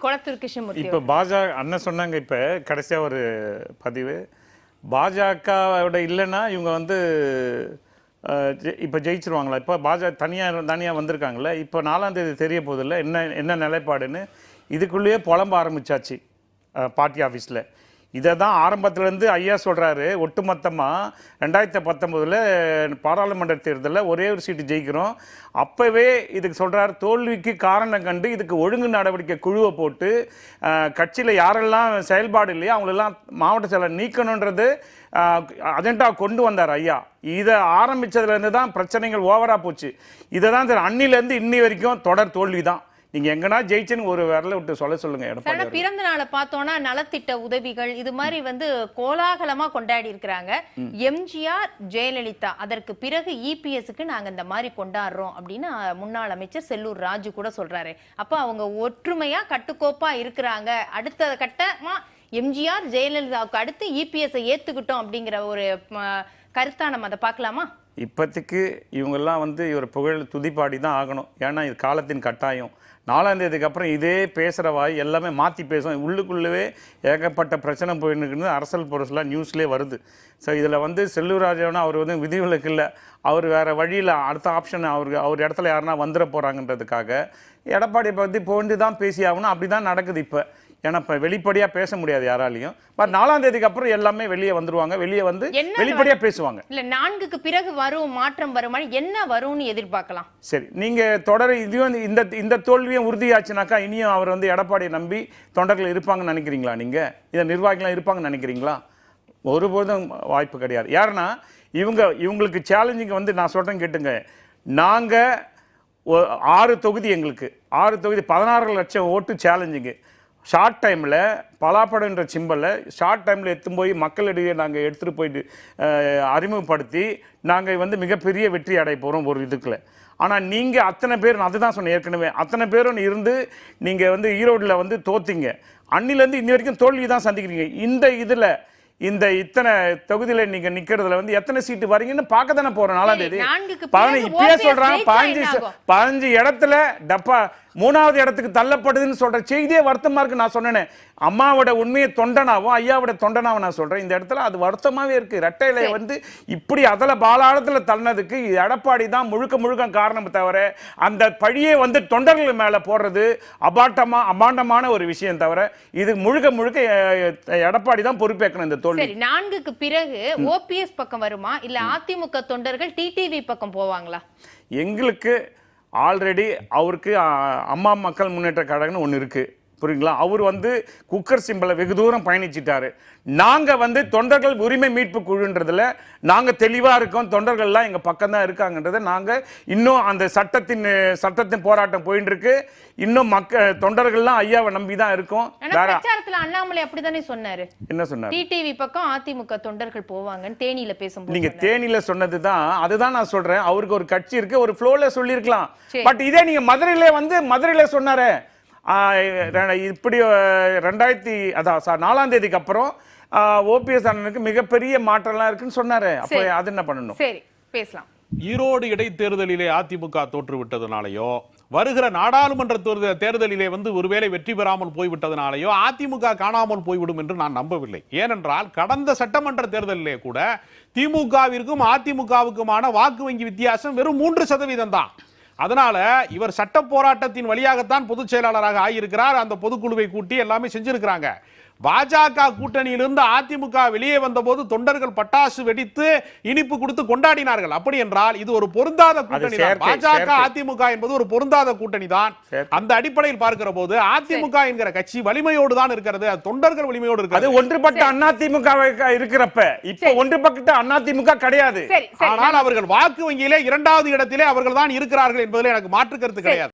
கொளத்தூர் கிருஷ்ணமூர்த்தி இப்போ பாஜக அண்ணன் சொன்னாங்க. இப்போ கடைசியாக ஒரு பதிவு, பாஜகவோட இல்லைன்னா இவங்க வந்து இப்போ ஜெயிச்சிருவாங்களா? இப்போ பாஜக தனியாக வந்திருக்காங்களே, இப்போ 4ஆம் தேதி தெரிய போதில்லை என்ன நிலைப்பாடுன்னு. இதுக்குள்ளேயே புலம்ப ஆரம்பிச்சாச்சு பார்ட்டி ஆஃபீஸில். இதை தான் ஆரம்பத்துலேருந்து ஐயா சொல்கிறாரு. ஒட்டுமொத்தமாக 2019 பாராளுமன்ற தேர்தலில் ஒரே ஒரு சீட்டு ஜெயிக்கிறோம். அப்போவே இதுக்கு சொல்கிறார். தோல்விக்கு காரணம் கண்டு இதுக்கு ஒழுங்கு நடவடிக்கை குழுவை போட்டு கட்சியில் யாரெல்லாம் செயல்பாடு இல்லையோ அவங்களெல்லாம் மாவட்ட செயலர் நீக்கணுன்றது அஜெண்டாக கொண்டு வந்தார் ஐயா. இதை ஆரம்பித்ததுலேருந்து தான் பிரச்சனைகள் ஓவராக போச்சு. இதை தான் அன்னிலேருந்து இன்னி வரைக்கும் தொடர் தோல்வி தான். நீங்க எங்கனா ஜெயிச்சுன்னு ஒரு விரல விட்டு சொல்லுங்க. எடப்பாடி பிறந்த நாளை பார்த்தோன்னா நலத்திட்ட உதவிகள் இது மாதிரி வந்து கோலாகலமா கொண்டாடி இருக்கிறாங்க. எம்ஜிஆர் ஜெயலலிதா அதற்கு பிறகு இபிஎஸ்க்கு நாங்க இந்த மாதிரி கொண்டாடுறோம் அப்படின்னு முன்னாள் அமைச்சர் செல்லூர் ராஜு கூட சொல்றாரு. அப்ப அவங்க ஒற்றுமையா கட்டுக்கோப்பா இருக்கிறாங்க. அடுத்த கட்டமா எம்ஜிஆர் ஜெயலலிதாவுக்கு அடுத்து இபிஎஸ் ஏத்துக்கிட்டோம் அப்படிங்கிற ஒரு கருத்தா நம்ம அதை பார்க்கலாமா? இப்போதைக்கு இவங்கெல்லாம் வந்து இவர் புகழ் துதிப்பாடி தான் ஆகணும். ஏன்னா இது காலத்தின் கட்டாயம். 4ஆம் தேதிக்கு அப்புறம் இதே பேசுகிற வாய் எல்லாமே மாற்றி பேசும். உள்ளுக்குள்ளவே ஏகப்பட்ட பிரச்சனை போயின்னு அரசல் பொருசெலாம் நியூஸ்லேயே வருது. ஸோ இதில் வந்து செல்லூர் ராஜாவுன்னா அவர் வந்து விதிவிலக்கு இல்லை. அவர் வேறு வழியில் அடுத்த ஆப்ஷன் அவர் இடத்துல யாருன்னா வந்துட போகிறாங்கன்றதுக்காக எடப்பாடியை பற்றி போண்டு தான் பேசி ஆகணும். அப்படி தான் நடக்குது இப்போ. ஏன்னா இப்போ வெளிப்படையாக பேச முடியாது யாராலையும். பட் 4ஆம் தேதிக்கு அப்புறம் எல்லாமே வெளியே வந்துருவாங்க. வெளியே வந்து வெளிப்படையாக பேசுவாங்க. இல்லை 4க்கு பிறகு வரும் மாற்றம் வருமா? என்ன வரும்னு எதிர்பார்க்கலாம். சரி, நீங்கள் தொடர் இதுவும் இந்த தோல்வியும் உறுதியாச்சுனாக்கா இனியும் அவர் வந்து எடப்பாடியை நம்பி தொண்டர்கள் இருப்பாங்கன்னு நினைக்கிறீங்களா? நீங்கள் இதை நிர்வாகிகளாம் இருப்பாங்கன்னு நினைக்கிறீங்களா? ஒருபோதும் வாய்ப்பு கிடையாது. யாருன்னா இவங்களுக்கு சேலஞ்சிங் வந்து நான் சொல்கிறேன் கேட்டுங்க. நாங்கள் 6 தொகுதி, எங்களுக்கு 6 தொகுதி 16 லட்சம் ஓட்டு சேலஞ்சிங்கு. ஷார்ட் டைமில் பலாப்படன்ற சிம்பலில் ஷார்ட் டைமில் எடுத்துன்னு போய் மக்களிடையே நாங்கள் எடுத்துகிட்டு போயிட்டு அறிமுகப்படுத்தி நாங்கள் வந்து மிகப்பெரிய வெற்றி அடைய போகிறோம் ஒரு இதுக்குள்ள. ஆனால் நீங்கள் அத்தனை பேர், நான் அதுதான் சொன்னேன் ஏற்கனவே, அத்தனை பேரும் இருந்து நீங்கள் வந்து ஈரோட்டில் வந்து தோற்றிங்க. அன்னிலேருந்து இன்னி வரைக்கும் தோல்வி தான் சந்திக்கிறீங்க. இந்த இதில் இத்தனை தொகுதியில் நீங்க நிக்கிறதுல வந்து எத்தனை சீட்டு வரீங்கன்னு பார்க்க தானே போறோம். 4ஆம் தேதி இப்பயே சொல்றாங்க 15 இடத்துல டப்பா 3வது இடத்துக்கு தள்ளப்படுதுன்னு சொல்ற செய்தியே வருத்தமா இருக்கு. நான் சொன்னேன் அம்மாவோட உண்மையை தொண்டனாவும் ஐயாவோட தொண்டனாவும் நான் சொல்றேன். இந்த இடத்துல அது வருத்தமாவே இருக்கு. ரெட்டையில வந்து இப்படி அதில் பாலாளத்துல தள்ளனதுக்கு எடப்பாடி தான் முழுக்க காரணம் தவிர அந்த பழியே வந்து தொண்டர்கள் மேல போடுறது அபாண்டமான ஒரு விஷயம் தவிர இது முழுக்க எடப்பாடி தான் பொறுப்பேற்கணும் இந்த தோல்வி. 4க்கு பிறகு ஓபிஎஸ் பக்கம் வருமா இல்ல அதிமுக தொண்டர்கள் டிடிவி பக்கம் போவாங்களா? எங்களுக்கு ஆல்ரெடி அவருக்கு அம்மா மக்கள் முன்னேற்ற கழகம்னு ஒன்று இருக்குது, புரியுங்களா? அவர் வந்து குக்கர் சிம்பலை வெகு தூரம் பயணிச்சிட்டாரு. நாங்கள் வந்து தொண்டர்கள் உரிமை மீட்பு குழுன்றதுல நாங்கள் தெளிவாக இருக்கோம். தொண்டர்கள்லாம் எங்கள் பக்கம் தான் இருக்காங்கன்றதை நாங்கள் இன்னும் அந்த சட்டத்தின் போராட்டம் போயிட்டு இருக்கு. இன்னும் தொண்டர்கள்லாம் ஐயாவை நம்பி தான் இருக்கோம். பிரச்சாரத்துல அண்ணாமலை அப்படிதானே சொன்னாரு. என்ன சொன்னார்? டிடிவி பக்கம் அதிமுக தொண்டர்கள் போவாங்கன்னு தேனியில பேசும்போது நீங்க தேனியில சொன்னது தான், அதுதான் நான் சொல்றேன். அவருக்கு ஒரு கட்சி இருக்கு, ஒரு ஃப்ளோல சொல்லியிருக்கலாம். பட் இதே நீங்க மதுரையில சொன்னாரு. இப்படி 4ஆம் தேதிக்கு அப்புறம் ஓபிஎஸ் அண்ணனுக்கு மிகப்பெரிய மாற்றம்லாம் இருக்குன்னு சொன்னாரு. அப்ப அது என்ன பண்ணணும்? சரி, பேசலாம். ஈரோடு இடைத்தேர்தலிலே அதிமுக தோற்றுவிட்டதுனாலயோ வருகிற நாடாளுமன்ற தேர்தலிலே வந்து ஒருவேளை வெற்றி பெறாமல் போய்விட்டதுனாலயோ அதிமுக காணாமல் போய்விடும் என்று நான் நம்பவில்லை. ஏனென்றால் கடந்த சட்டமன்ற தேர்தலிலே கூட திமுகவிற்கும் அதிமுகவுக்குமான வாக்கு வங்கி வித்தியாசம் வெறும் 3% தான். அதனால இவர் சட்ட போராட்டத்தின் வழியாகத்தான் பொதுச் செயலாளராக ஆகியிருக்கிறார். அந்த பொதுக்குழுவை கூட்டி எல்லாமே செஞ்சிருக்கிறாங்க. பாஜக கூட்டணியிலிருந்து அதிமுக வெளியே வந்த போது தொண்டர்கள் பட்டாசு வெடித்து இனிப்பு கொடுத்து கொண்டாடினார்கள். அப்படி என்றால் இது ஒரு பொருந்தாத கூட்டணி தான். பாஜக அதிமுக என்பது ஒரு பொருந்தாத கூட்டணி தான். அந்த அடிப்படையில் பார்க்கிற போது அதிமுக என்கிற கட்சி வலிமையோடு தான் இருக்கிறது, தொண்டர்கள் வலிமையோடு இருக்கிறது. ஒன்றுபட்ட அதிமுக இருக்கிறப்ப இப்ப ஒன்றுபட்ட அதிமுக கிடையாது. ஆனால் அவர்கள் வாக்கு வங்கியிலே 2வது இடத்திலே அவர்கள் தான் இருக்கிறார்கள் என்பதில் எனக்கு மாற்று கருத்து கிடையாது.